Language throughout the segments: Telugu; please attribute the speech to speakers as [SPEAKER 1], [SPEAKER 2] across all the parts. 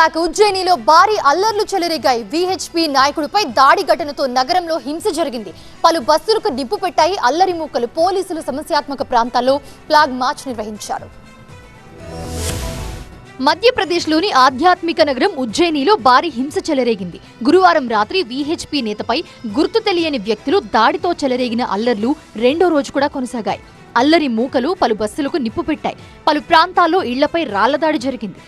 [SPEAKER 1] బ్యాక్. ఉజ్జయినిలో భారీ అల్లర్లు చెలరేగాయి. విహెచ్పి నాయకుడిపై దాడి ఘటనతో నగరంలో హింస జరిగింది. పలు బస్సులకు నిప్పు పెట్టాయి అల్లరి మూకలు. పోలీసులు సమస్యాత్మక ప్రాంతాల్లో ఫ్లాగ్ మార్చ్ నిర్వహించారు. మధ్యప్రదేశ్లోని ఆధ్యాత్మిక నగరం ఉజ్జయినిలో భారీ హింస చెలరేగింది. గురువారం రాత్రి విహెచ్పి నేతపై గుర్తు తెలియని వ్యక్తులు దాడితో చెలరేగిన అల్లర్లు రెండో రోజు కూడా కొనసాగాయి. అల్లరి మూకలు పలు బస్సులకు నిప్పు పెట్టాయి. పలు ప్రాంతాల్లో ఇళ్లపై రాళ్లదాడి జరిగింది.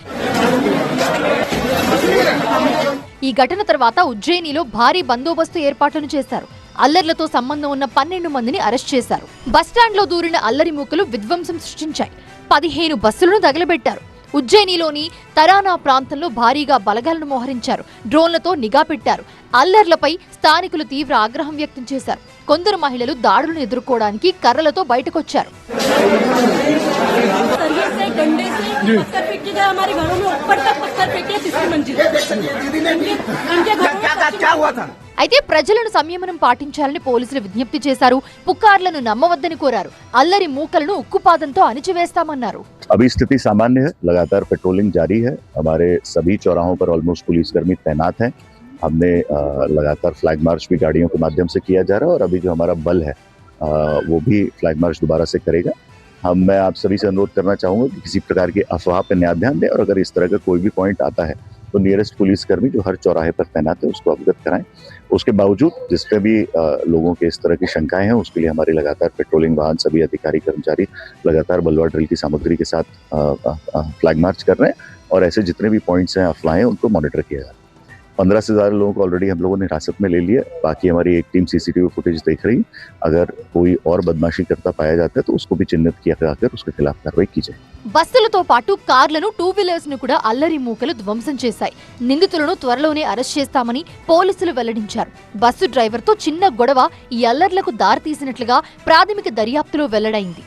[SPEAKER 1] ఈ ఘటన తర్వాత ఉజ్జయినిలో భారీ బందోబస్తు ఏర్పాట్లను చేశారు. అల్లర్లతో సంబంధం ఉన్న 12 మందిని అరెస్ట్ చేశారు. బస్టాండ్లో దూరిన అల్లరి మూకలు విధ్వంసం సృష్టించాయి. 15 బస్సులను తగలబెట్టారు. ఉజ్జయినిలోని తరానా ప్రాంతంలో భారీగా బలగాలను మోహరించారు. డ్రోన్లతో నిఘా పెట్టారు. అల్లర్లపై స్థానికులు తీవ్ర ఆగ్రహం వ్యక్తం చేశారు. కొందరు మహిళలు దాడులను ఎదుర్కోవడానికి కర్రలతో బయటకొచ్చారు. అయితే ప్రజలను సంయమనం పాటించాలని పోలీసులు విజ్ఞప్తి చేశారు. పుకార్లను నమ్మవద్దని కోరారు. అల్లరి మూకలను ఉక్కుపాదంతో అణిచివేస్తామన్నారు.
[SPEAKER 2] अभी स्थिति सामान्य है, लगातार पेट्रोलिंग जारी है. हमारे सभी चौराहों पर ऑलमोस्ट पुलिसकर्मी तैनात हैं. हमने लगातार फ्लैग मार्च भी गाड़ियों के माध्यम से किया जा रहा है और अभी जो हमारा बल है वो भी फ्लैग मार्च दोबारा से करेगा. मैं आप सभी से अनुरोध करना चाहूँगा कि किसी प्रकार की अफवाह पर न्याय ध्यान दें और अगर इस तरह का कोई भी पॉइंट आता है तो नियरेस्ट पुलिसकर्मी जो हर चौराहे पर तैनात है उसको अवगत कराएं. उसके बावजूद जिस पे भी लोगों के इस तरह की शंकाएं हैं उसके लिए हमारी लगातार पेट्रोलिंग वाहन सभी अधिकारी कर्मचारी लगातार बलवा ड्रिल की सामग्री के साथ फ्लैग मार्च कर रहे हैं और ऐसे जितने भी पॉइंट्स हैं अफवाहें उनको मॉनिटर किया जा रहा है. 15 से ज़्यादा लोगों को ऑलरेडी हम लोगों ने हिरासत में ले लिया. बाकी हमारी एक टीम सीसीटीवी फुटेज देख रही. अगर कोई और बदमाशी करता पाया जाता है तो उसको भी चिन्हित किया जाकर उसके खिलाफ कार्रवाई की जाए.
[SPEAKER 1] బస్సులతో పాటు కార్లను, 2 వీలర్స్ ను కూడా అల్లరి మూకలు ధ్వంసం చేశాయి. నిందితులను త్వరలోనే అరెస్ట్ చేస్తామని పోలీసులు వెల్లడించారు. బస్సు డ్రైవర్తో చిన్న గొడవ ఈ అల్లర్లకు దారితీసినట్లుగా ప్రాథమిక దర్యాప్తులో వెల్లడైంది.